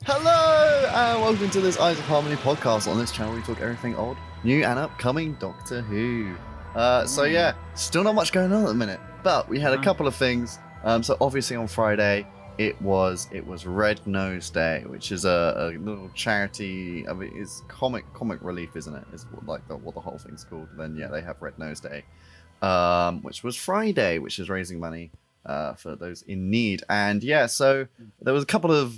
Hello, and welcome to this Eyes of Harmony podcast. On this channel, we talk everything old, new, and upcoming Doctor Who. Still not much going on at the minute, but we had a couple of things. So obviously on Friday, it was Red Nose Day, which is a little charity. I mean, it's comic relief, isn't it? Is what the whole thing's called. And then they have Red Nose Day, which was Friday, which is raising money for those in need. And so there was a couple of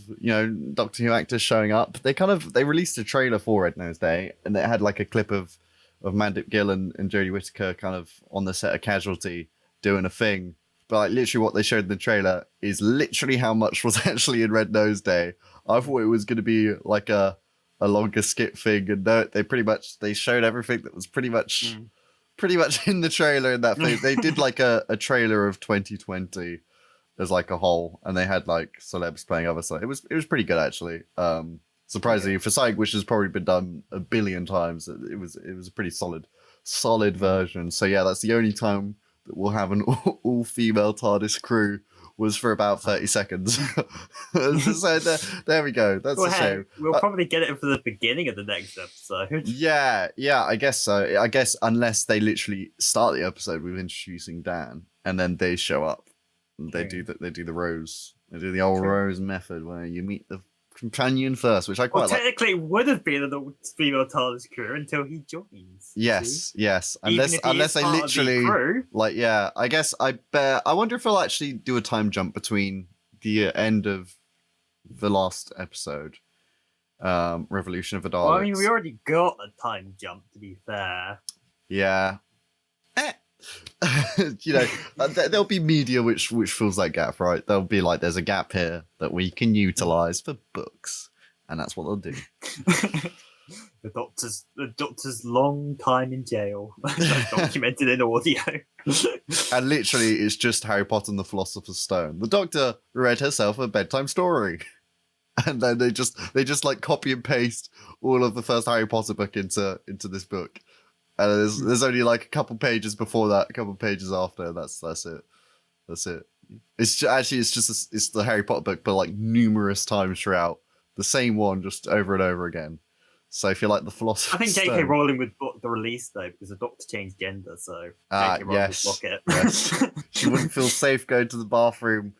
Doctor Who actors showing up. They released a trailer for Red Nose Day, and it had like a clip of Mandip Gill and Jodie Whittaker kind of on the set of Casualty doing a thing. But like literally what they showed in the trailer is literally how much was actually in Red Nose Day. I thought it was going to be like a longer skit thing, and they showed everything that was pretty much in the trailer in that thing. They did like a trailer of 2020 as like a whole, and they had like celebs playing other stuff. It was pretty good actually. Surprisingly for something which has probably been done a billion times, it was a pretty solid version. So yeah, that's the only time that we'll have an all female TARDIS crew was for about 30 seconds. So there we go. That's a shame. We'll probably get it for the beginning of the next episode. Yeah, I guess so. I guess unless they literally start the episode with introducing Dan, and then they show up. They do the Rose. They do the old Rose method where you meet the companion first, which I quite like. Technically, it would have been an female TARDIS crew until he joins. Yes. Unless they literally I guess I wonder if they'll actually do a time jump between the end of the last episode, Revolution of the Daleks. Well, I mean, we already got a time jump, to be fair. Yeah. There'll be media which fills that gap, right? There'll be like, there's a gap here that we can utilize for books, and that's what they'll do. The doctor's long time in jail, documented in audio. And literally, it's just Harry Potter and the Philosopher's Stone. The Doctor read herself a bedtime story, and then they just like copy and paste all of the first Harry Potter book into this book. And there's only like a couple pages before that, a couple pages after. That's it. It's just the Harry Potter book, but like numerous times throughout, the same one just over and over again. So if you like the Philosopher's I think J.K. Rowling would block the release though, because the Doctor changed gender, so J.K. Rowling would block it. Yes. She wouldn't feel safe going to the bathroom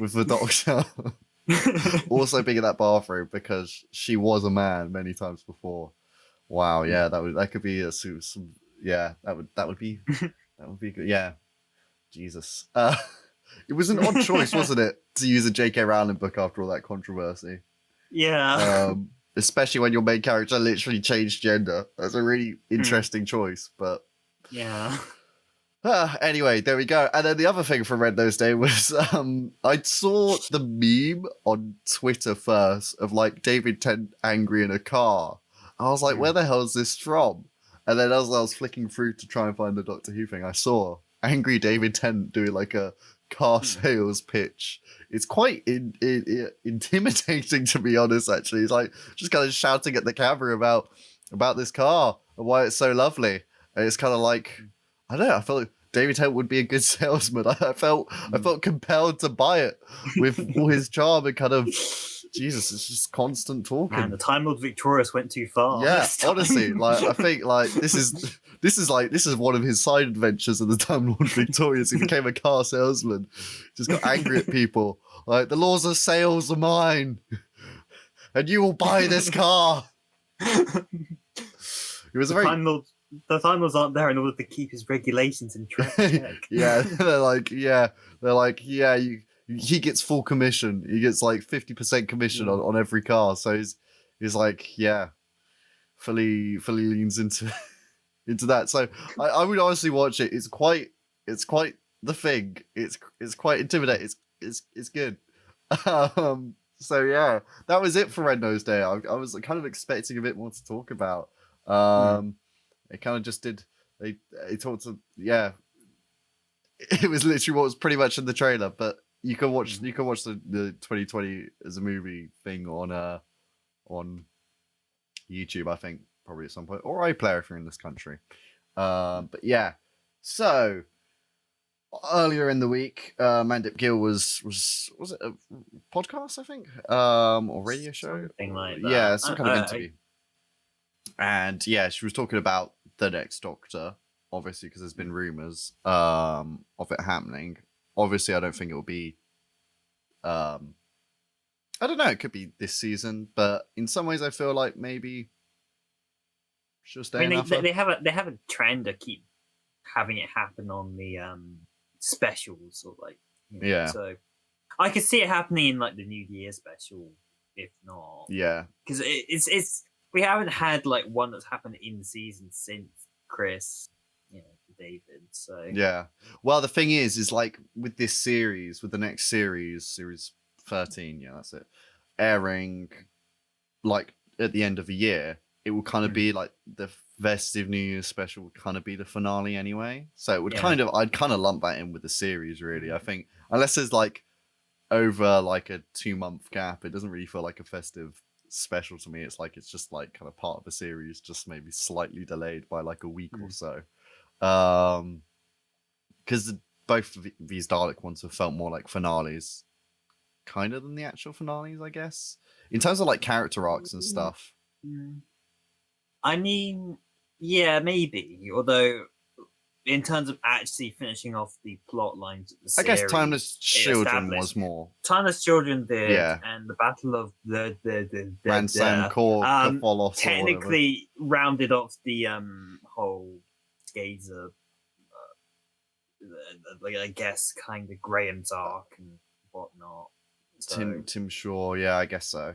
with the Doctor. Also being in that bathroom because she was a man many times before. Wow, yeah, that could be that would be good. Yeah, Jesus. It was an odd choice, wasn't it, to use a J.K. Rowling book after all that controversy? Yeah. Especially when your main character literally changed gender. That's a really interesting choice, but yeah. Anyway, there we go. And then the other thing from Red Nose Day was I saw the meme on Twitter first of like David Tennant angry in a car. I was like, where the hell is this from? And then as I was flicking through to try and find the Doctor Who thing, I saw angry David Tennant doing like a car sales pitch. It's quite intimidating, to be honest, actually. He's like just kind of shouting at the camera about this car and why it's so lovely. And it's kind of like, I don't know, I felt like David Tennant would be a good salesman. I felt compelled to buy it with all his charm and kind of... Jesus, it's just constant talking. Man, the Time Lord Victorious went too far. Yeah, honestly, like I think like this is one of his side adventures in the Time Lord Victorious. He became a car salesman, just got angry at people. Like, the laws of sales are mine, and you will buy this car. It was the Time Lords aren't there in order to keep his regulations in check. He gets full commission. He gets like 50% commission on every car. So he's like, fully leans into that. So I would honestly watch it. It's quite the thing. It's quite intimidating. It's good. So yeah, that was it for Red Nose Day. I was kind of expecting a bit more to talk about. It kind of just did. They talked to It was literally what was pretty much in the trailer, but. You can watch the 2020 as a movie thing on YouTube, I think, probably at some point, or iPlayer if you're in this country. But yeah, so earlier in the week, Mandip Gill was it a podcast, I think, or radio show, something like that. Yeah, some kind of interview. And yeah, she was talking about the next Doctor, obviously, because there's been rumors of it happening. Obviously, I don't think it will be. I don't know. It could be this season, but in some ways, I feel like maybe she'll stay. I mean, they have a trend to keep having it happen on the specials, or like, you know, yeah. So I could see it happening in like the New Year special, if not. Yeah, because it's we haven't had like one that's happened in the season since Chris, David. So yeah. Well, the thing is like with this series, with the next series 13, yeah, that's it, airing like at the end of the year, it will kind of be like the festive New Year's special would kind of be the finale anyway. So it would I'd kind of lump that in with the series, really. I think unless there's like over like a 2-month gap, it doesn't really feel like a festive special to me. It's like it's just like kind of part of a series, just maybe slightly delayed by like a week or so. Because both of these Dalek ones have felt more like finales, kind of, than the actual finales, I guess, in terms of like character arcs and stuff. I mean, yeah, maybe. Although, in terms of actually finishing off the plot lines of the series, I guess Timeless Children was more. Timeless Children did, and the Battle of the Ransom Core technically rounded off the whole Gazer, I guess, kind of Graham's arc and whatnot. So. Tim Shaw, yeah, I guess so.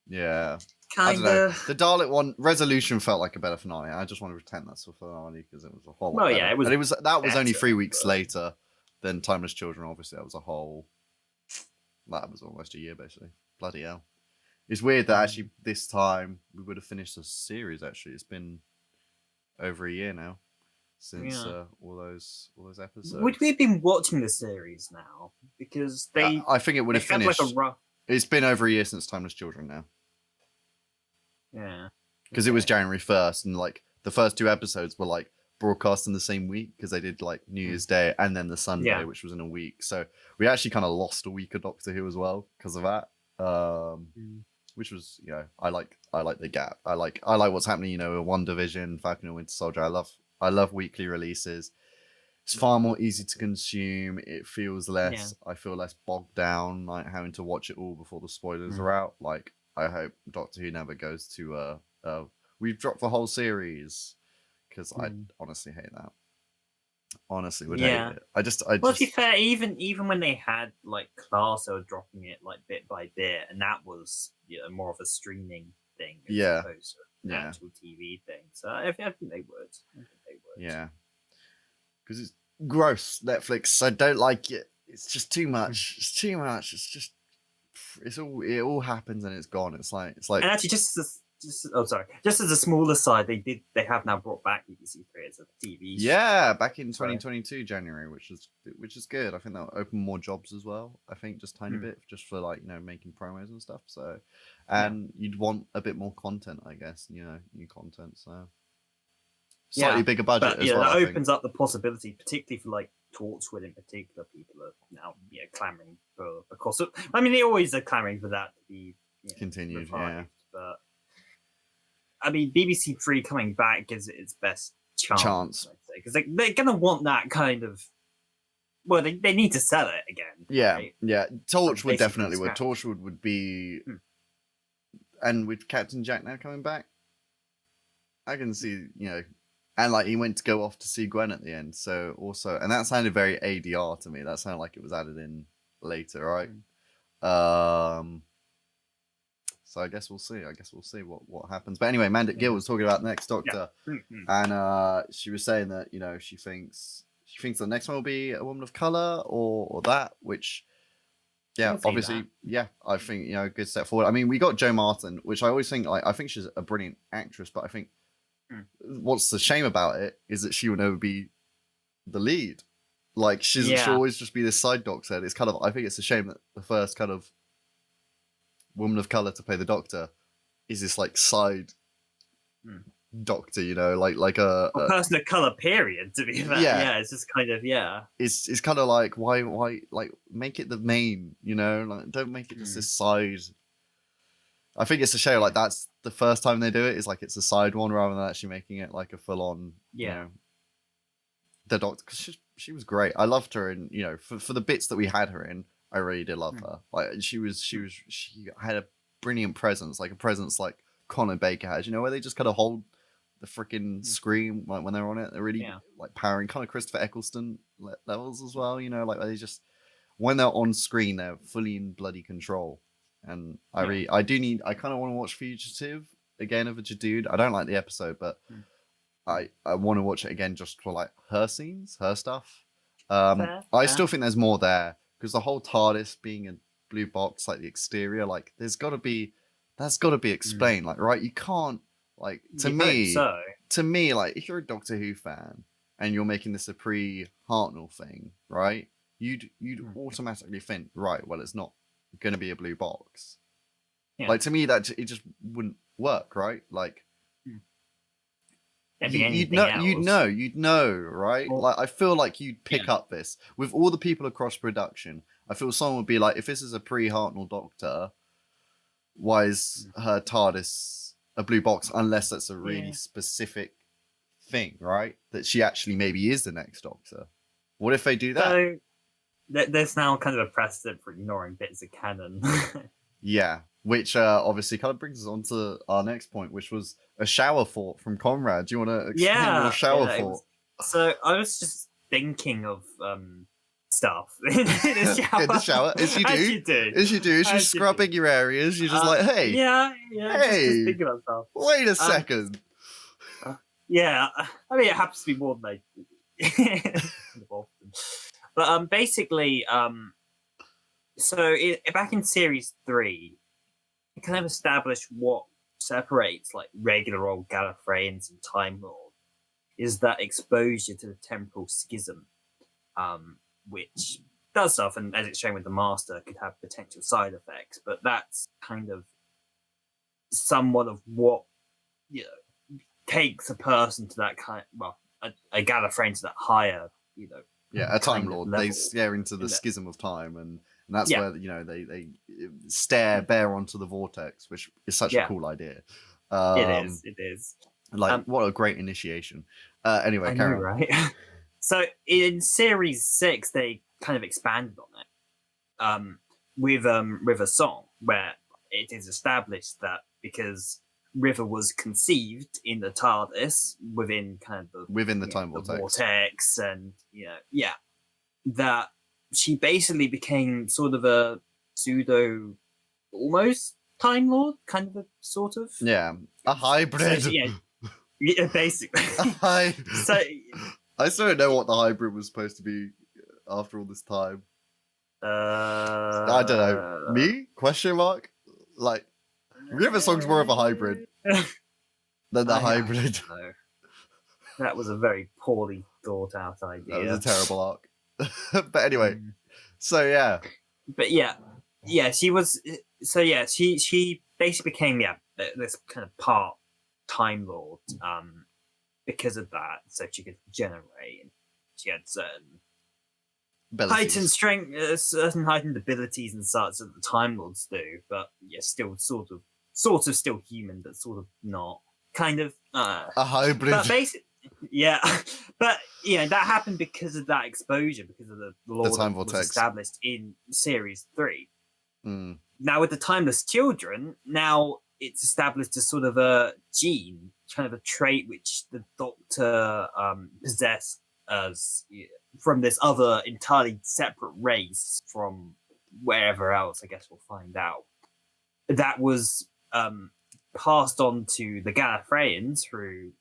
Yeah. Kind of. The Dalek one, Resolution, felt like a better finale. I just want to pretend that's a finale because it was a whole. Well, yeah, it was. And that was only 3 weeks later than Timeless Children. Obviously, that was a whole. That was almost a year, basically. Bloody hell! It's weird that actually this time we would have finished the series. Actually, it's been over a year now since all those episodes. Would we have been watching the series now? Because they. I think it would have finished. Like a rough... It's been over a year since Timeless Children now. Yeah. Because it was January 1st, and like the first 2 episodes were like broadcast in the same week because they did like New Year's Day and then the Sunday, which was in a week. So we actually kind of lost a week of Doctor Who as well because of that. Which was, I like the gap. I like what's happening, in WandaVision, Falcon and Winter Soldier. I love weekly releases. It's far more easy to consume. It feels less. I feel less bogged down, like having to watch it all before the spoilers are out. Like, I hope Doctor Who never goes to we've dropped the whole series, because I honestly hate that. Honestly, would hate it. I just. To be fair, even when they had like Class, they were dropping it like bit by bit, and that was more of a streaming thing as opposed to an actual TV thing. So I think they would. Yeah, because it's gross. Netflix, I don't like it. It's just too much. It's too much. It's just. It all happens and it's gone. It's like. And actually, just as a smaller side, they have now brought back BBC Three as a TV show. Yeah, back in 2022 January, which is good. I think that'll open more jobs as well. I think just tiny bit, just for like making promos and stuff. So, and you'd want a bit more content, I guess. New content. So slightly bigger budget as well. That opens up the possibility, particularly for like Torchwood in particular. People are now clamoring for because of. I mean, they always are clamoring for that to be continued. Revived, but I mean, BBC Three coming back gives it its best chance. I'd say, because they're gonna want that kind of. Well, they need to sell it again. Yeah, right? Yeah. Torchwood definitely would. Torchwood would be, and with Captain Jack now coming back, I can see and like he went to go off to see Gwen at the end. So also, and that sounded very ADR to me. That sounded like it was added in later, right? So I guess we'll see. What happens. But anyway, Mandip Gill was talking about the next Doctor, and she was saying that she thinks the next one will be a woman of color or that, which obviously I think a good step forward. I mean, we got Jo Martin, which I always think I think she's a brilliant actress, but I think what's the shame about it is that she will never be the lead. Like she'll always just be this side Doctor. It's kind of, I think it's a shame that the first kind of woman of color to play the Doctor is this like side Doctor, like a person of color. Period. To be fair, yeah, it's just kind of It's kind of like why like make it the main, like don't make it just this side. I think it's a show like that's the first time they do it is like it's a side one rather than actually making it like a full on. The Doctor, because she was great. I loved her, and for the bits that we had her in, I really did love her. Like she had a brilliant presence, like a presence like Colin Baker has. Where they just kind of hold the freaking screen like when they're on it. They're really like powering, kind of Christopher Eccleston levels as well. Like they just when they're on screen, they're fully in bloody control. And I kind of want to watch Fugitive again of a dude. I don't like the episode, but I want to watch it again just for like her scenes, her stuff. I still think there's more there because the whole TARDIS being a blue box, like the exterior, like that's got to be explained. Like, right, you can't like to me, like if you're a Doctor Who fan and you're making this a pre-Hartnell thing, right? You'd automatically think, right, well, it's not going to be a blue box. Like to me, that it just wouldn't work, right? Like. You'd know, right? Well, like I feel like you'd pick up this with all the people across production. I feel someone would be like, if this is a pre-Hartnell Doctor, why is her TARDIS a blue box? Unless that's a really specific thing, right? That she actually maybe is the next Doctor. What if they do that? So there's now kind of a precedent for ignoring bits of canon. Yeah, which obviously kind of brings us on to our next point, which was a shower thought from Conrad. Do you want to explain your shower thought? So I was just thinking of stuff in the shower. In the shower, as you do. As you're scrubbing your areas, you're just like, hey, just thinking about stuff. Wait a second. I mean, it happens to be more than often. But basically, so back in series 3, it kind of established what separates like regular old Gallifreyans and Time Lord is that exposure to the temporal schism, which does stuff, and as it's shown with the Master, could have potential side effects. But that's kind of somewhat of what takes a person to that kind. A Gallifreyan to that higher, a Time Lord. They stare into the schism of time, and that's where they stare bare onto the vortex, which is such a cool idea. It is. Like what a great initiation. Anyway, carry on. Right? So in series 6, they kind of expanded on it with River Song, where it is established that because River was conceived in the TARDIS within kind of the time vortex, and that she basically became sort of a pseudo, almost Time Lord, kind of a sort of a hybrid. So, basically. So I still don't know what the hybrid was supposed to be after all this time. I don't know. Me? Question mark? Like. River Song's more of a hybrid than the hybrid. That was a very poorly thought out idea. That was a terrible arc. But anyway, so But she was. So she basically became this kind of part Time Lord because of that. So she could generate, and she had certain heightened strength, certain heightened abilities and such that the Time Lords do. But still sort of still human, but sort of not. Kind of a hybrid. But basically, but that happened because of that exposure, because of the law that was established in series 3. Now with the Timeless Children, now it's established as sort of a gene, kind of a trait which the Doctor possessed as from this other entirely separate race from wherever else. I guess we'll find out. That was passed on to the Gallifreyans through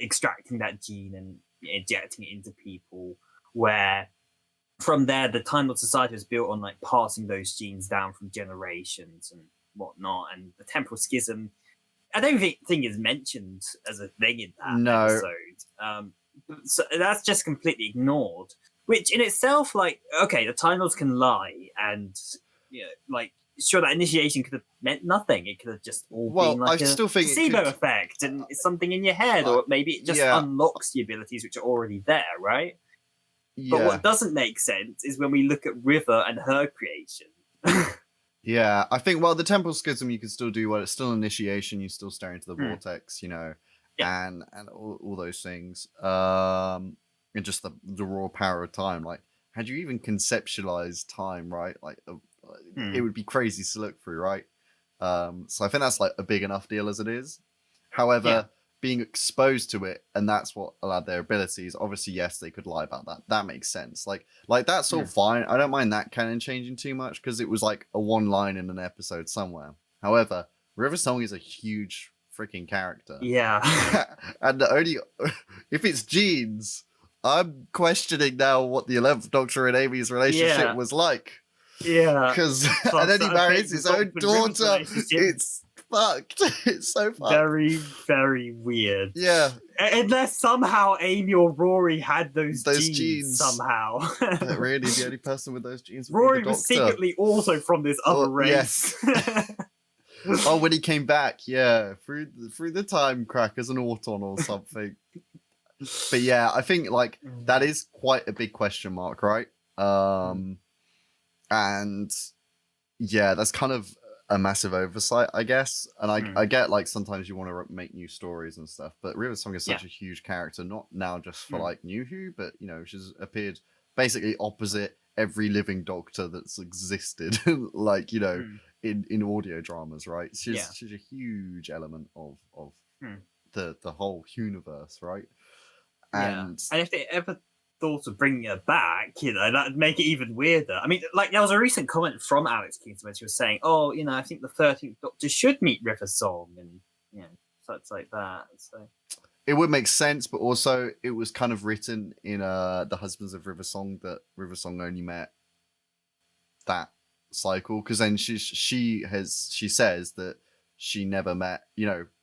extracting that gene and injecting it into people, where from there the Time Lord Society was built on like passing those genes down from generations and whatnot. And the temporal schism, I don't think is mentioned as a thing in that episode. So that's just completely ignored, which in itself, like, okay, the Time Lords can lie, and sure, that initiation could have meant nothing. It could have just all been like I still think placebo effect, and it's something in your head, or maybe it just unlocks the abilities which are already there, right? Yeah. But what doesn't make sense is when we look at River and her creation. Yeah, I think, the Temple Schism you can still do, it's still initiation, you still stare into the vortex, and all those things. And just the raw power of time. Like, had you even conceptualized time, right? Like, it would be crazy to look through, right? So I think that's like a big enough deal as it is. However, being exposed to it, and that's what allowed their abilities. Obviously, yes, they could lie about that. That makes sense. Like that's all fine. I don't mind that canon changing too much because it was like a one line in an episode somewhere. However, River Song is a huge freaking character. Yeah. And if it's genes, I'm questioning now what the 11th Doctor and Amy's relationship was like. Yeah. Because and then he marries his own daughter. It's fucked. It's so fucked. Very, very weird. Yeah. Unless somehow Amy or Rory had those genes somehow. But really, the only person with those genes would Rory be the was secretly also from this other race. Yes. Oh, when he came back, through the time crack as an Auton or something. But yeah, I think like that is quite a big question mark, right? And yeah, that's kind of a massive oversight, I guess. And I get like sometimes you want to make new stories and stuff, but River Song is such a huge character, not now just for like New Who, but she's appeared basically opposite every living Doctor that's existed, like in audio dramas, right? She's a huge element of the whole universe, right? And if they ever thought of bringing her back, that'd make it even weirder. I mean, like there was a recent comment from Alex Keaton when she was saying, "Oh, I think the 13th Doctor should meet River Song," and such like that. So it would make sense, but also it was kind of written in the Husbands of River Song that River Song only met that cycle, because then she says that she never met,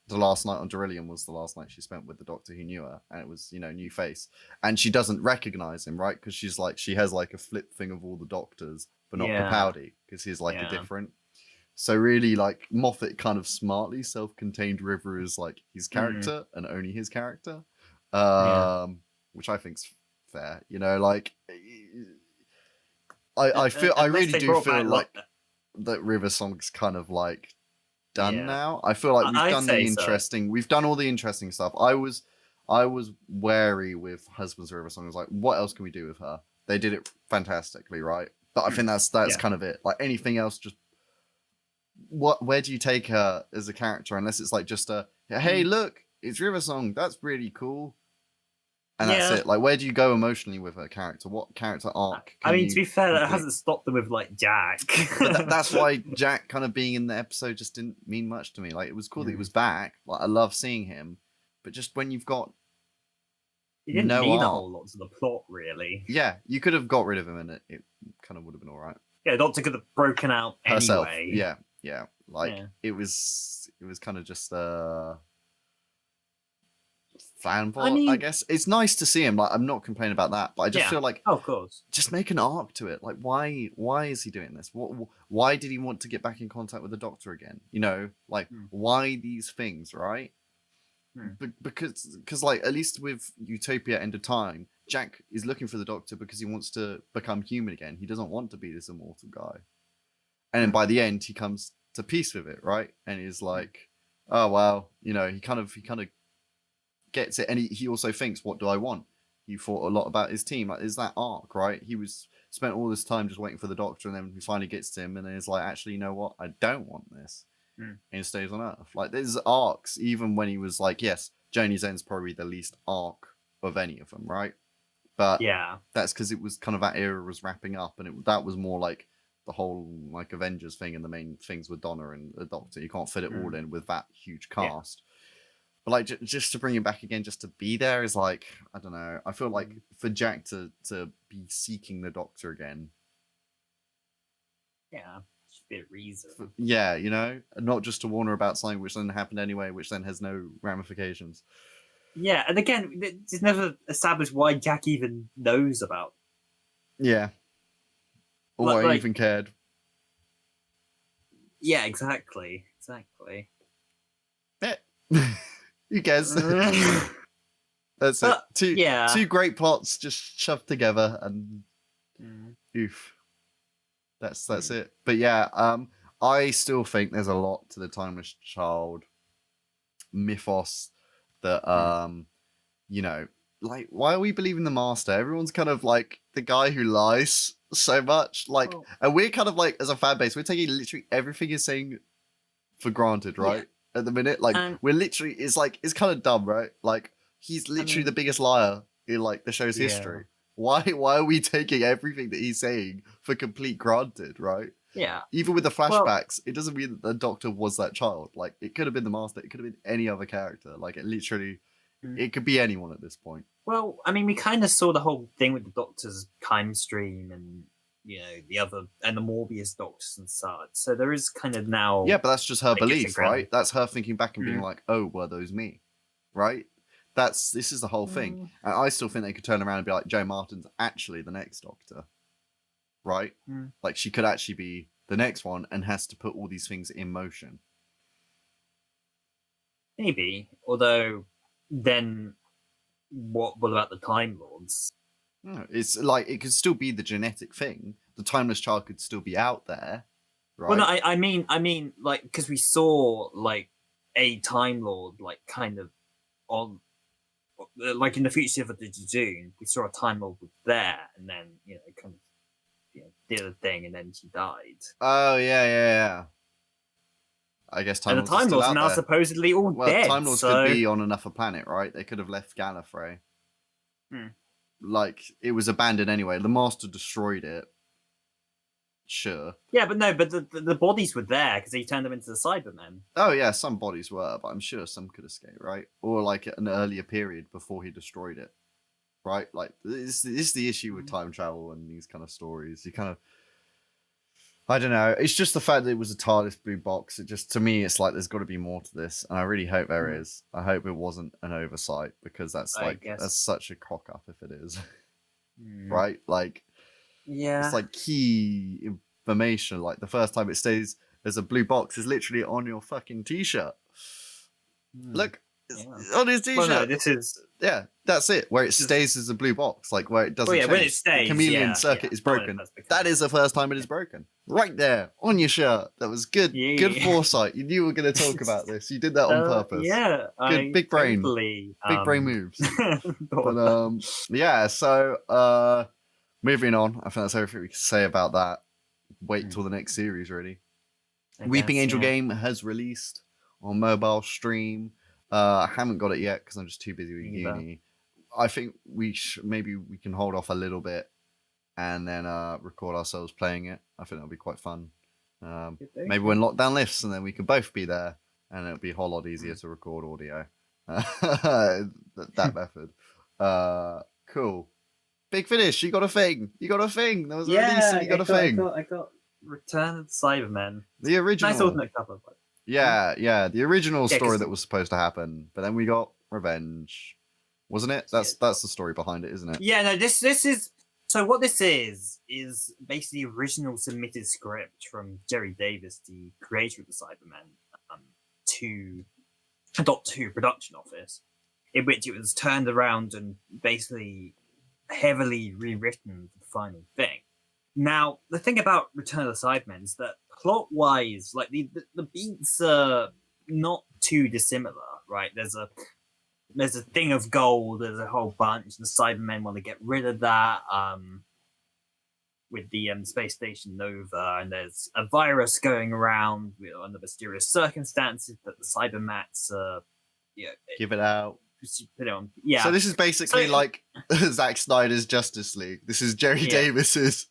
the last night on Darillium was the last night she spent with the Doctor who knew her, and it was new face, and she doesn't recognize him, right? Because she's like, she has like a flip thing of all the Doctors, but not Capaldi, because he's like a different. So really, like Moffat kind of smartly self-contained River as like his character and only his character, which I think's fair. Like I really do feel like that River Song's kind of like done now. I feel like we've done all the interesting stuff. I was wary with Husbands of River Song. I was like, what else can we do with her? They did it fantastically, right? But I think that's kind of it. Like anything else, just where do you take her as a character? Unless it's like just hey, look, it's River Song. That's really cool. And that's it. Like, where do you go emotionally with her character? What character arc? I mean, to be fair, that hasn't stopped them with like Jack. But that's why Jack kind of being in the episode just didn't mean much to me. Like, it was cool that he was back. Like, I love seeing him. But just when you've got he didn't mean a whole lot to the plot, really. Yeah, you could have got rid of him, and it kind of would have been all right. Yeah, Doctor could have broken out herself. Anyway. Yeah. Like it was kind of just fanboy, I guess. It's nice to see him. Like, I'm not complaining about that, but I just feel like, of course, just make an arc to it. Like, why is he doing this? Why did he want to get back in contact with the Doctor again? Like, why these things, right? Because like, at least with Utopia End of Time, Jack is looking for the Doctor because he wants to become human again. He doesn't want to be this immortal guy. And then by the end, he comes to peace with it, right? And he's like, oh wow, he kind of gets it, and he also thinks, what do I want? He thought a lot about his team. Like, is that arc, right? He was spent all this time just waiting for the Doctor, and then he finally gets to him, and then he's like, actually, you know what? I don't want this. And he stays on Earth. Like, there's arcs, even when he was like, yes, Journey's End's probably the least arc of any of them, right? But that's because it was kind of that era was wrapping up, and that was more like the whole like Avengers thing, and the main things with Donna and the Doctor. You can't fit it all in with that huge cast. But like, just to bring him back again, just to be there is like, I don't know. I feel like for Jack to be seeking the Doctor again. Yeah, should be a reason. Not just to warn her about something which then happened anyway, which then has no ramifications. Yeah, and again, it's never established why Jack even knows about. Yeah. Or why he even cared. Yeah, exactly. Yeah. Who cares? That's But, it. yeah. Two great plots just shoved together, and oof. That's it. But yeah, I still think there's a lot to the Timeless Child mythos that you know, like, why are we believing the Master? Everyone's kind of like the guy who lies so much, like, and we're kind of like, as a fan base, we're taking literally everything he's saying for granted, right? At the minute, like, we're literally, it's kind of dumb, right? Like, he's literally the biggest liar in like the show's history. Why are we taking everything that he's saying for complete granted, right? Yeah. Even with the flashbacks, it doesn't mean that the Doctor was that child. Like, it could have been the Master, it could have been any other character. Like, it literally, it could be anyone at this point. Well, I mean, we kind of saw the whole thing with the Doctor's time stream and, you know, the other, and the Morbius Doctors and such. So there is kind of now... Yeah, but that's just her belief, right? That's her thinking back and being like, oh, were those me? Right? This is the whole thing. And I still think they could turn around and be like, Jo Martin's actually the next Doctor. Right? Like, she could actually be the next one and has to put all these things in motion. Maybe. Although, then, what about the Time Lords? No, it's like, it could still be the genetic thing. The Timeless Child could still be out there. Right? Well, no, I mean, like, because we saw, like, a Time Lord, like, kind of on... Like, in the future of the June, we saw a Time Lord there, and then, you know, kind of, you know, did a thing, and then she died. Oh, yeah. I guess Time Lords are still out now there. supposedly all dead. Time Lords could be on another planet, right? They could have left Gallifrey. Like, it was abandoned anyway. The Master destroyed it. Sure. Yeah, but the bodies were there because he turned them into the Cybermen. Oh yeah, some bodies were, but I'm sure some could escape, right? Or like at an earlier period before he destroyed it, right? Like, this is the issue with time travel and these kind of stories. You kind of, I don't know. It's just the fact that it was a TARDIS blue box. It just, to me, it's like there's got to be more to this, and I really hope there is. I hope it wasn't an oversight, because that's that's such a cock up if it is, right? Like, it's like key information. Like, the first time it stays as a blue box is literally on your fucking t-shirt. Look, on his t-shirt. Well, no, this is... Yeah, that's it. Where it stays as a blue box, like where it doesn't change. When it stays, the chameleon circuit is broken. That is the first time it is broken. Right there, on your shirt. That was good. Yeah. Good foresight. You knew we were going to talk about this. You did that on purpose. Yeah. Good, big brain. Totally, big brain moves. But, yeah, so, moving on. I think that's everything we can say about that. Wait till the next series, really. Weeping Angel game has released on mobile stream. I haven't got it yet because I'm just too busy with uni. I think maybe we can hold off a little bit and then record ourselves playing it. I think that'll be quite fun. Maybe when lockdown lifts, and then we could both be there, and it'll be a whole lot easier to record audio. That method. Cool. Big Finish, you got a thing. There was a release and you got a thing. I got Return of the Cybermen. The original. Nice alternate cover. Yeah. The original story that was supposed to happen, but then we got Revenge, wasn't it? That's the story behind it, isn't it? Yeah. No. This is. So what this is basically the original submitted script from Jerry Davis, the creator of the Cybermen, to a Doctor Who production office, in which it was turned around and basically heavily rewritten for the final thing. Now, the thing about Return of the Cybermen is that plot-wise, like the beats are not too dissimilar, right? There's a thing of gold, there's a whole bunch. The Cybermen want to get rid of that with the space station Nova, and there's a virus going around under mysterious circumstances that the Cybermats give it out. Put it on. Yeah. So this is basically like Zack Snyder's Justice League. This is Jerry Davis's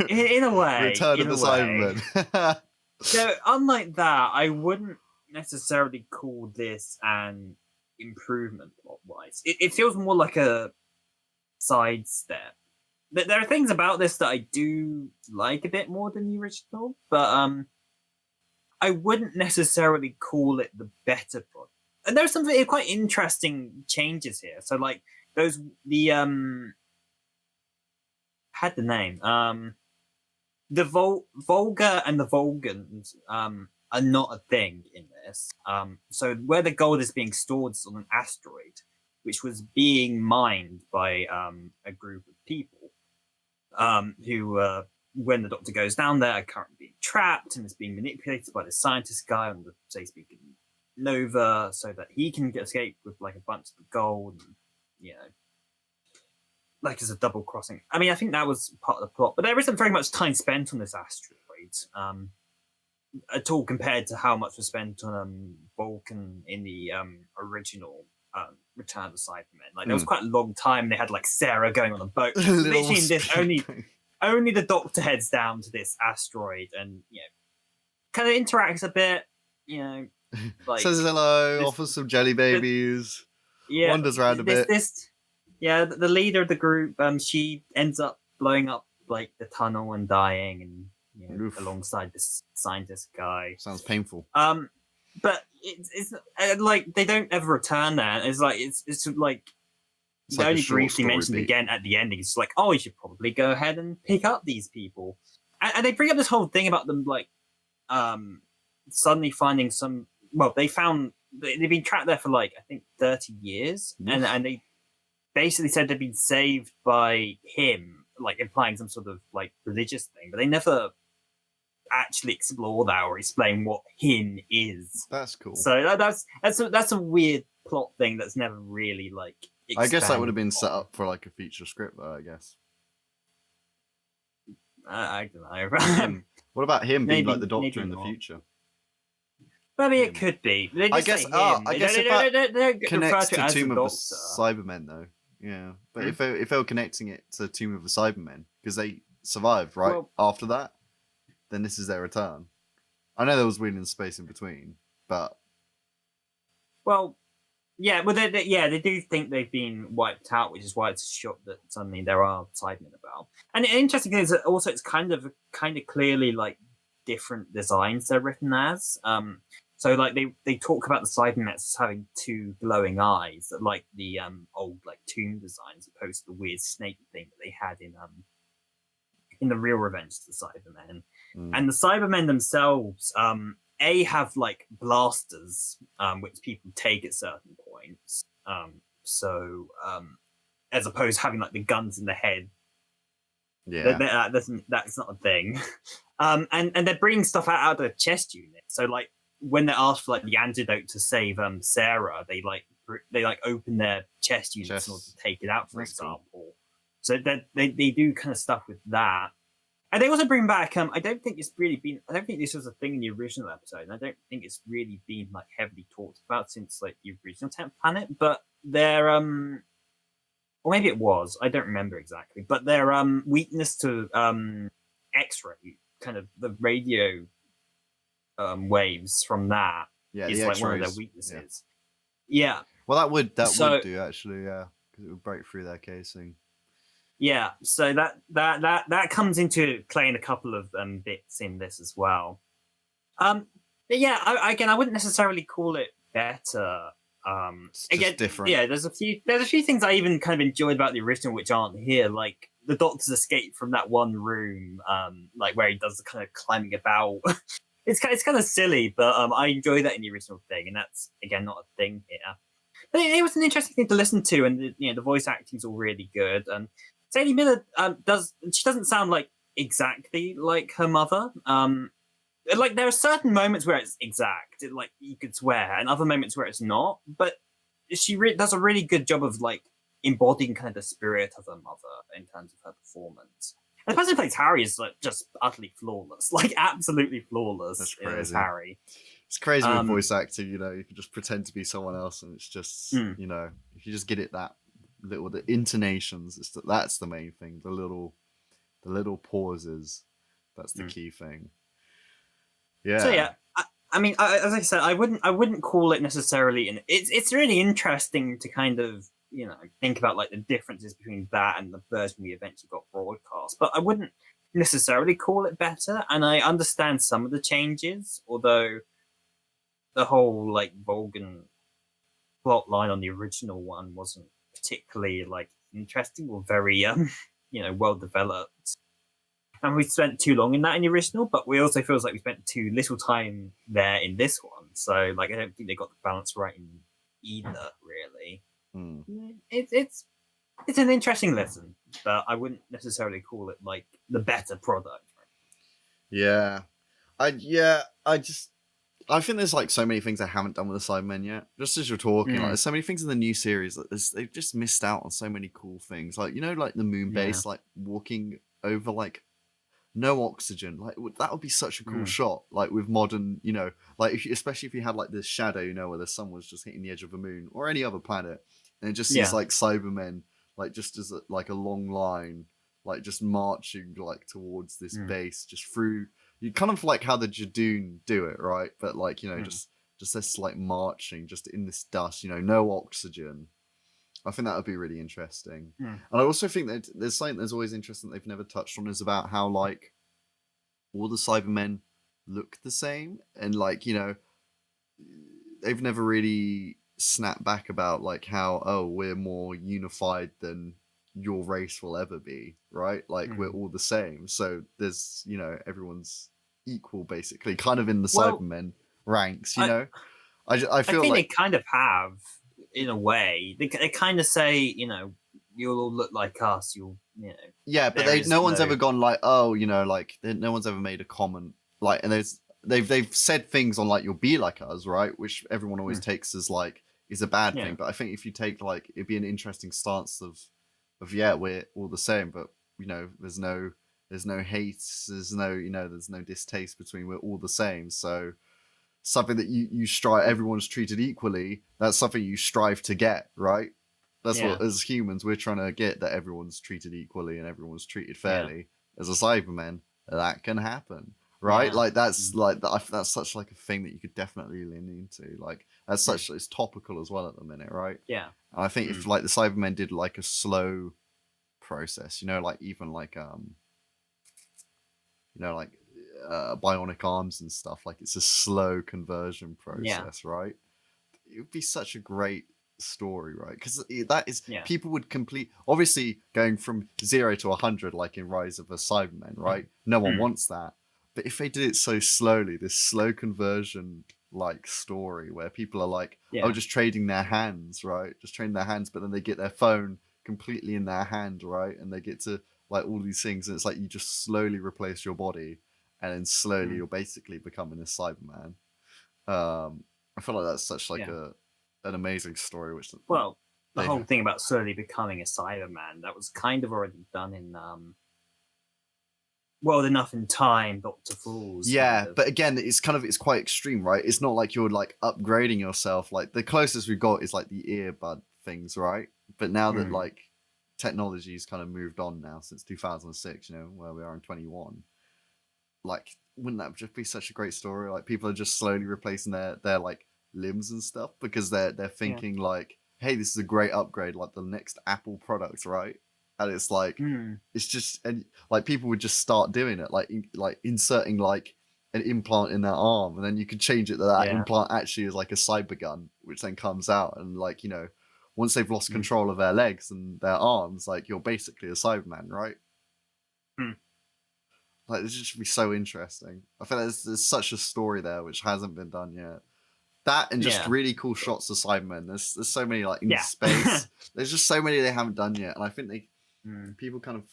in a way. Return of the Cybermen. So unlike that, I wouldn't necessarily call this an improvement plot-wise. It feels more like a sidestep. There are things about this that I do like a bit more than the original, but I wouldn't necessarily call it the better plot. And there's some quite interesting changes here. So like had the name. the Volga and the Volgans are not a thing in this. So where the gold is being stored is on an asteroid, which was being mined by a group of people who, when the Doctor goes down there, are currently being trapped and is being manipulated by the scientist guy on the, say, speaking Nova, so that he can escape with like a bunch of the gold. And, you know, like as a double crossing. I mean, I think that was part of the plot, but there isn't very much time spent on this asteroid at all compared to how much was spent on Vulcan in the original Return of the Cybermen. Like there was quite a long time. They had like Sarah going on a boat. Literally in this, only the Doctor heads down to this asteroid and kind of interacts a bit. Like says hello, offers some jelly babies. Wanders around a bit. The leader of the group, she ends up blowing up like the tunnel and dying, and alongside this scientist guy. Sounds painful. But it's like they don't ever return there. It's like it's like they only briefly mentioned again at the ending. It's like, oh, you should probably go ahead and pick up these people, and they bring up this whole thing about them like suddenly finding some. Well, they've been trapped there for like I think 30 years, and they basically said they'd been saved by him, like implying some sort of like religious thing, but they never actually explore that or explain what him is. That's cool. So that's a weird plot thing that's never really like. I guess that would have been set up for like a feature script, though. I guess. I don't know. What about him being like the Doctor in the future? Maybe it could be. I guess. I guess if that connects to Tomb of the Cybermen, though. Yeah, but if they were connecting it to Tomb of the Cybermen because they survived right after that, then this is their return. I know there was weird in space in between, but they do think they've been wiped out, which is why it's a shock that suddenly there are Cybermen about. And the interesting thing is that also it's kind of clearly like different designs they're written as. So like they talk about the Cybermen as having two glowing eyes, like the old like tomb designs, opposed to the weird snake thing that they had in the real Revenge of the Cybermen. And the Cybermen themselves, have like blasters, which people take at certain points. As opposed to having like the guns in the head. Yeah, that's not a thing. And they're bringing stuff out of the chest unit. So like when they're asked for like the antidote to save Sarah, they open their chest units in order to take it out, for example. Cool. So they do kind of stuff with that. And they also bring back. I don't think this was a thing in the original episode, and I don't think it's really been like heavily talked about since like the original 10th Planet. But their or maybe it was. I don't remember exactly. But their weakness to X-ray, kind of the radio waves from that is like one of their weaknesses. Yeah. Well, that would do actually, yeah, because it would break through their casing. Yeah, so that comes into play in a couple of bits in this as well. But yeah, I wouldn't necessarily call it better. It's just different. Yeah, there's a few things I even kind of enjoyed about the original which aren't here, like the Doctor's escape from that one room, like where he does the kind of climbing about. It's kind of silly, but I enjoy that in the original thing, and that's again not a thing here. But it was an interesting thing to listen to, and the voice acting's all really good. Sadie Miller doesn't sound like exactly like her mother. Like there are certain moments where it's exact, like you could swear, and other moments where it's not. But she does a really good job of like embodying kind of the spirit of her mother in terms of her performance. And the person who plays Harry is like just utterly flawless, like absolutely flawless. That's crazy. As Harry. It's crazy with voice acting. You can just pretend to be someone else, and it's just if you just get it that little, the intonations, that's the main thing. The little pauses, that's the key thing. Yeah. So yeah, I mean, as I said, I wouldn't call it necessarily, and it's really interesting to kind of think about like the differences between that and the version we eventually got broadcast. But I wouldn't necessarily call it better, and I understand some of the changes, although the whole like Vulcan plot line on the original one wasn't particularly like interesting or very well developed. and we spent too long in that in the original, but we also feels like we spent too little time there in this one. So like I don't think they got the balance right in either, really. It's an interesting lesson, but I wouldn't necessarily call it like the better product. Yeah. I think there's like so many things I haven't done with the Cybermen yet. Just as you're talking, like there's so many things in the new series that they've just missed out on so many cool things. Like, you know, like the moon base, like walking over like no oxygen. Like that would be such a cool shot. Like with modern, you know, like especially if you had like this shadow, you know, where the sun was just hitting the edge of the moon or any other planet, and it just sees like Cybermen, like just as like a long line, like just marching like towards this base, just through. You kind of like how the Jadoon do it, right? But like, you know, just this like marching just in this dust, you know, no oxygen. I think that would be really interesting. And I also think that there's something that's always interesting that they've never touched on is about how like all the Cybermen look the same, and like, you know, they've never really snapped back about like how we're more unified than your race will ever be, right? Like we're all the same. So there's, you know, everyone's equal basically, kind of in the Cybermen ranks, you know. I feel think like they kind of have in a way. They kind of say, you know, you'll all look like us. You'll, you know. Yeah, but no one's ever gone like, oh, you know, like no one's ever made a comment like, and they've said things on like you'll be like us, right? Which everyone always takes as like is a bad thing. But I think if you take like it'd be an interesting stance of we're all the same, but you know, there's no hate, there's no, you know, there's no distaste between, we're all the same. So something that you strive, everyone's treated equally, that's something you strive to get, right? That's what, as humans, we're trying to get, that everyone's treated equally and everyone's treated fairly. As a Cyberman, that can happen, right? Like that's that's such like a thing that you could definitely lean into. Like that's such, it's topical as well at the minute, right? Yeah. And I think if like the Cybermen did like a slow process, you know, like even like you know, like bionic arms and stuff, like it's a slow conversion process, right? It would be such a great story, right? Because that is people would complete, obviously going from 0 to 100 like in Rise of the Cybermen, right? No one wants that, but if they did it so slowly, this slow conversion like story where people are like just trading their hands, right? Just trading their hands, but then they get their phone completely in their hand, right? And they get to like all these things, and it's like you just slowly replace your body, and then slowly you're basically becoming a Cyberman. I feel like that's such like an amazing story. Which the whole thing about slowly becoming a Cyberman, that was kind of already done in World Enough in Time, Dr. Fools. Yeah, but again, it's quite extreme, right? It's not like you're like upgrading yourself. Like the closest we've got is like the earbud things, right? But now that like technology's kind of moved on now since 2006, you know, where we are in 21, like wouldn't that just be such a great story? Like people are just slowly replacing their like limbs and stuff because they're thinking like, hey, this is a great upgrade, like the next Apple product, right? And it's like it's just, and like people would just start doing it, like inserting like an implant in their arm, and then you could change it that implant actually is like a cyber gun, which then comes out, and like, you know, once they've lost control of their legs and their arms, like you're basically a Cyberman, right? Like this should be so interesting. I feel like there's such a story there which hasn't been done yet. That and just really cool shots of Cybermen. There's so many like in space. There's just so many they haven't done yet, and I think people kind of,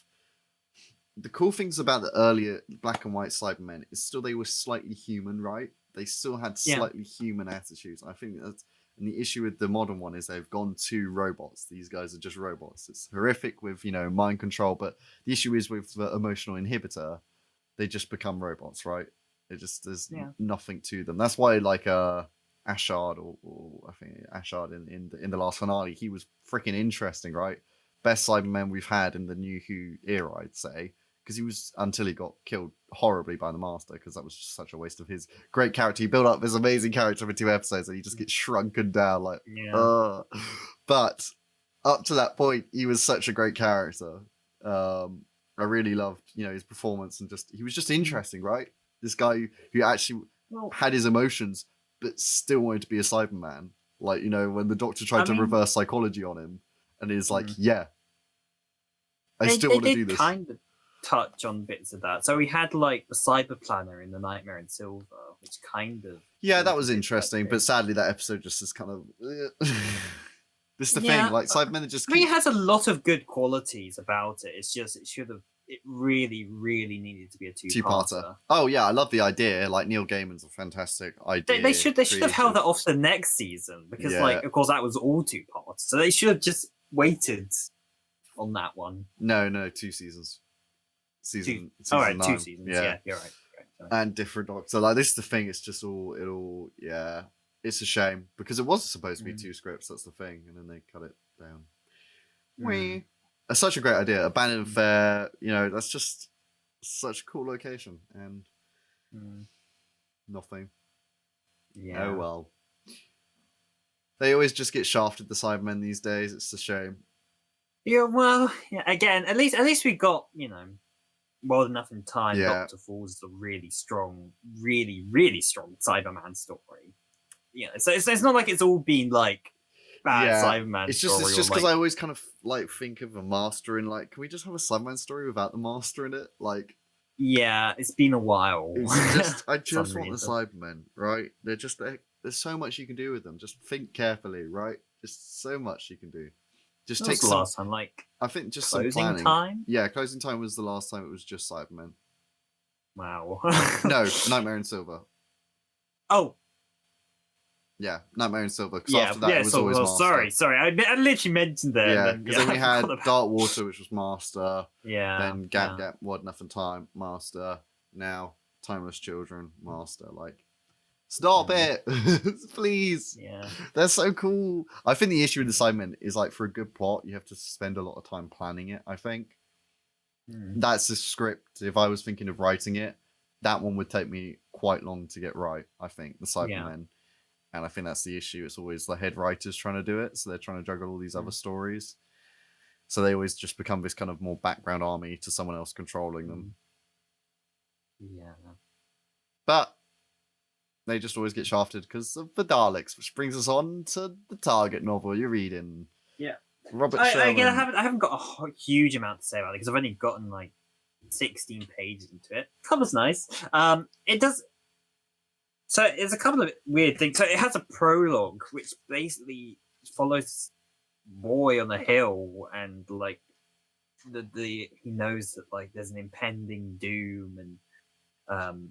the cool things about the earlier black and white Cybermen is still they were slightly human, right? They still had slightly human attitudes. I think that's, and the issue with the modern one is they've gone to robots. These guys are just robots. It's horrific with, you know, mind control, but the issue is with the emotional inhibitor, they just become robots, right? It just, there's nothing to them. That's why like Ashard or I think Ashard in the last finale, he was freaking interesting, right? Best Cyberman we've had in the New Who era, I'd say, because he was, until he got killed horribly by the Master, because that was just such a waste of his great character. He built up this amazing character for 2 episodes, and he just gets shrunken down like. But up to that point, he was such a great character. I really loved, you know, his performance, and just he was just interesting, right? This guy who actually had his emotions, but still wanted to be a Cyberman. Like, you know, when the Doctor tried to reverse psychology on him, and he's like, I still want to do this. touch on bits of that. So we had like the Cyber Planner in the Nightmare in Silver, which kind of that was interesting, but sadly that episode just is kind of. This is the thing, like Cybermen just. I mean, it has a lot of good qualities about it. It's just it really, really needed to be a two-parter. Oh yeah, I love the idea. Like Neil Gaiman's a fantastic idea. They should have held that off to the next season because, like, of course, that was all 2 parts. So they should have just waited on that one. No, 2 seasons. Season 9. 2 seasons. Yeah, you're right. And different docs. So like, this is the thing. It's just all. Yeah, it's a shame because it was supposed to be 2 scripts. That's the thing, and then they cut it down. It's such a great idea. Abandoned Fair, that's just such a cool location and nothing. Yeah. Oh well. They always just get shafted, the Cybermen these days. It's a shame. Yeah, well, again, at least we got, well enough in time. Doctor Falls is a really strong, really, really strong Cyberman story. So it's not like it's all been like bad Cyberman. It's just because I always kind of like think of a master in like, can we just have a Cyberman story without the master in it? Like, yeah, it's been a while. I just want the Cybermen, right? There's so much you can do with them. Just think carefully, right? Just so much you can do. Just take the last time, like I think just closing some planning. Time. Yeah, closing time was the last time it was just Cybermen. Wow. No, Nightmare in Silver. Oh. Yeah, Nightmare in Silver. Because after that, it was always Master. Sorry. I literally mentioned that. Yeah, because then we had Dark Water, which was Master. Yeah. Then Gap, Word Enough and Time, Master. Now, Timeless Children, Master. Like, stop it! Please! Yeah. They're so cool. I think the issue with the Cybermen is, like, for a good plot, you have to spend a lot of time planning it, I think. That's the script. If I was thinking of writing it, that one would take me quite long to get right, I think, the Cybermen. Yeah. And I think that's the issue. It's always the head writers trying to do it, so they're trying to juggle all these other stories. So they always just become this kind of more background army to someone else controlling them. Yeah. But they just always get shafted because of the Daleks, which brings us on to the Target novel you're reading. Yeah. Robert Sherman. Again, I haven't got a huge amount to say about it because I've only gotten like 16 pages into it. Cover's nice. It does. So there's a couple of weird things. So it has a prologue which basically follows boy on the hill and like he knows that like there's an impending doom and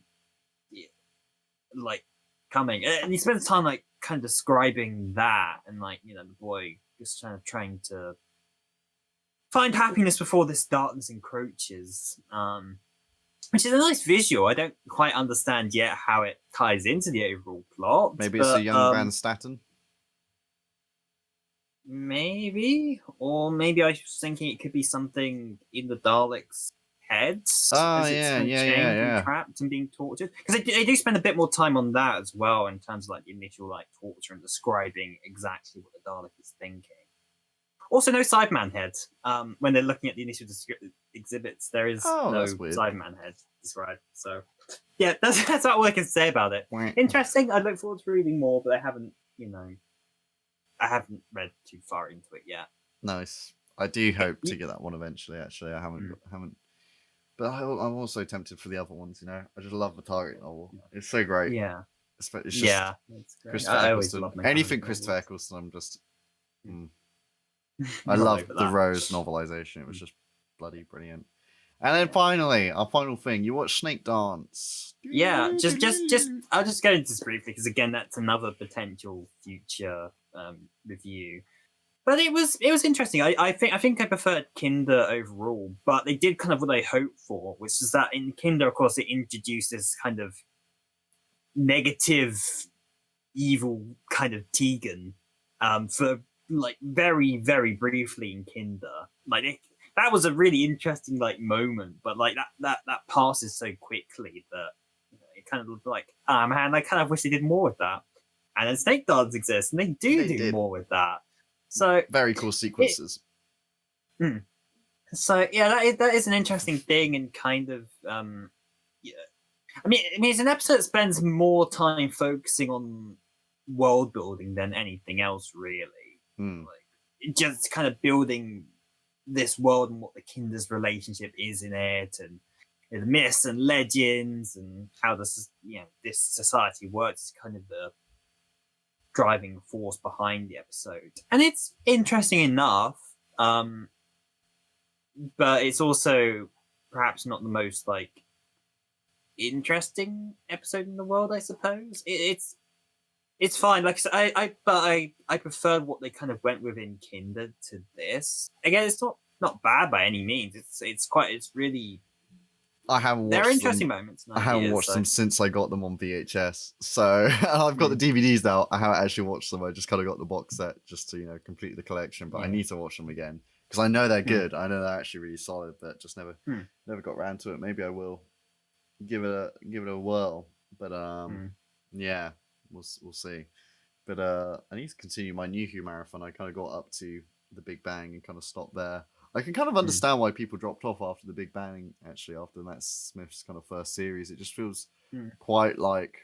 like coming, and he spends time like kind of describing that and like the boy just trying to find happiness before this darkness encroaches. Which is a nice visual. I don't quite understand yet how it ties into the overall plot. Maybe it's a young Van Statten. Maybe. Or maybe I was thinking it could be something in the Daleks' heads. Yeah. Trapped and being tortured. Because they do spend a bit more time on that as well in terms of like the initial like torture and describing exactly what the Dalek is thinking. Also, no Cyberman head. When they're looking at the initial exhibits, there is no Cyberman head described. So, yeah, that's all I can say about it. Interesting. I look forward to reading more, but I haven't read too far into it yet. Nice. I do hope to get that one eventually. Actually, I haven't. But I'm also tempted for the other ones. I just love the Target novel. It's so great. Yeah. It's just Christopher Eccleston. Anything Christopher Eccleston, I'm just. I love the Rose novelization. It was just bloody brilliant. And then finally, our final thing, you watch Snakedance. Yeah, just I'll just go into this briefly because again, that's another potential future review. But it was interesting. I think I preferred Kinder overall, but they did kind of what I hoped for, which is that in Kinder, of course, it introduces kind of negative, evil kind of Tegan for like very, very briefly in Kinder. Like that was a really interesting like moment, but like that passes so quickly that it kind of looked like, man, I kind of wish they did more with that. And then Snakedance exists, and they do more with that. So very cool sequences. So yeah, that is an interesting thing, and kind of yeah. I mean, it's an episode that spends more time focusing on world building than anything else, really. Like just kind of building this world and what the Kinder's relationship is in it, and the myths and legends, and how this society works is kind of the driving force behind the episode. And it's interesting enough, but it's also perhaps not the most like interesting episode in the world, I suppose. It's fine. Like I preferred what they kind of went with in Kinder to this. Again, it's not bad by any means. It's really. I haven't watched. There are interesting moments. I haven't watched them since I got them on VHS. So I've got the DVDs now. I haven't actually watched them. I just kind of got the box set just to complete the collection. But I need to watch them again because I know they're good. I know they're actually really solid. But just never got around to it. Maybe I will give it a whirl. But yeah, we'll see. But I need to continue my New Who marathon. I kind of got up to the Big Bang and kind of stopped there. I can kind of understand why people dropped off after the Big Bang, actually, after Matt Smith's kind of first series. It just feels quite like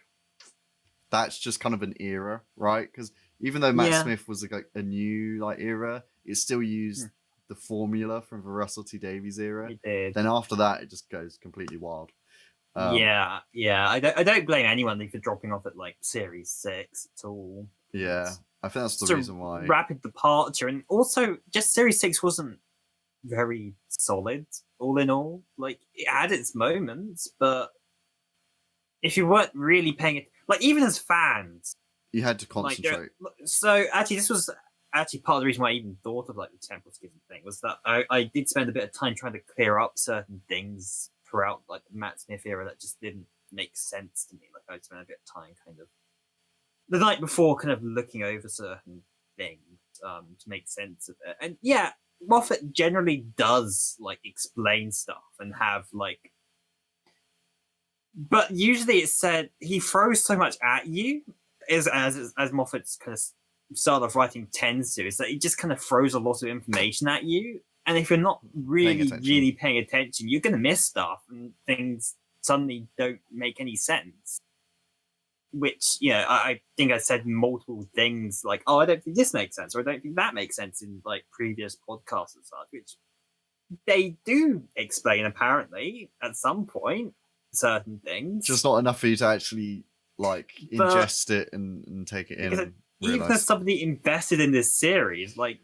that's just kind of an era, right? Because even though Matt Smith was like a new era, it still used the formula from the Russell T Davies era. It did. Then after that, it just goes completely wild. Yeah. I don't blame anyone for dropping off at like series 6 at all. Yeah, I think that's the reason why. Rapid departure, and also just series 6 wasn't very solid all in all. Like, it had its moments, but if you weren't really paying it, like, even as fans, you had to concentrate. So actually, this was actually part of the reason why I even thought of like the Temple Schism thing, was that I did spend a bit of time trying to clear up certain things throughout like the Matt Smith era that just didn't make sense to me. Like, I spent a bit of time kind of the night before kind of looking over certain things to make sense of it. And yeah, Moffat generally does like explain stuff and have like, but usually it's said he throws so much at you, as Moffat's kind of style of writing tends to, is that he just kind of throws a lot of information at you, and if you're not really paying attention, you're going to miss stuff and things suddenly don't make any sense. Which, I think I said multiple things like, oh, I don't think this makes sense, or I don't think that makes sense in like previous podcasts and such, which they do explain apparently at some point, certain things. Just not enough for you to actually like ingest it and take it in. Even as somebody invested in this series, like,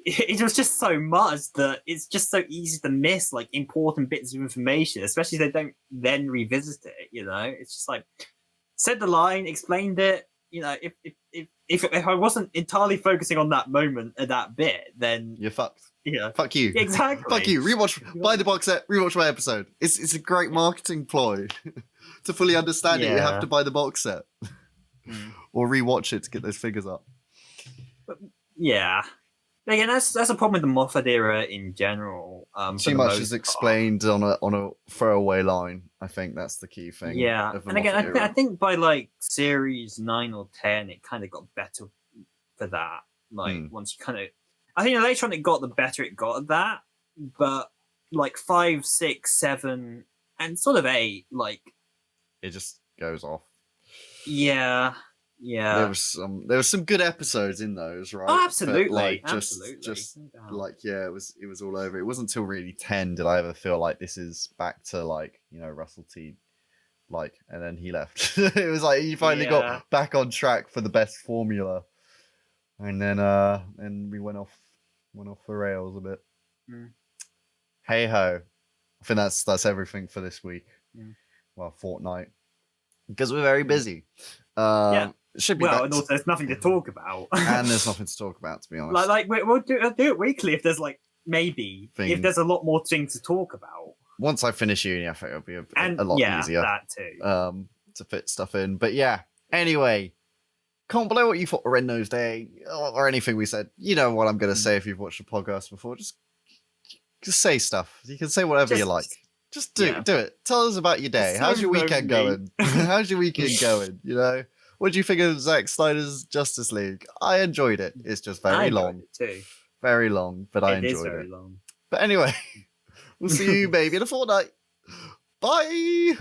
it was just so much that it's just so easy to miss like important bits of information, especially if they don't then revisit it. It's just like, said the line, explained it. If I wasn't entirely focusing on that moment at that bit, then you're fucked. Yeah, fuck you. Exactly. Fuck you. Buy the box set. Rewatch my episode. It's a great marketing ploy. To fully understand it, you have to buy the box set or rewatch it to get those figures up. But, yeah. Again, that's a problem with the Moffat era in general. Too much is explained on a throwaway line. I think that's the key thing. Yeah, and again, I think by like series 9 or 10, it kind of got better for that. Like once you kind of, I think later on it got, the better it got at that. But like 5, 6, 7, and sort of 8, like it just goes off. Yeah. There was some good episodes in those, right? Oh, absolutely. But, like, absolutely. Just like, yeah, it was all over. It wasn't until really 10 did I ever feel like this is back to like, Russell T, like, and then he left. It was like he finally got back on track for the best formula, and then we went off the rails a bit. Hey ho, I think that's everything for this week. Well, fortnight, because we're very busy. It should be and also there's nothing to talk about. And there's nothing to talk about, to be honest. Like we'll do it weekly if there's like if there's a lot more things to talk about. Once I finish uni, I think it'll be a lot easier. That too. To fit stuff in. But yeah. Anyway, comment below what you thought of Red Nose Day or anything we said. You know what I'm going to say if you've watched the podcast before. Just say stuff. You can say whatever you like. Just do it. Tell us about your day. How's your weekend going? How's your weekend going? What do you think of Zack Snyder's Justice League? I enjoyed it. It's just very long. Too. Very long, but I enjoyed it. It is very long. But anyway, we'll see you maybe in a fortnight. Bye!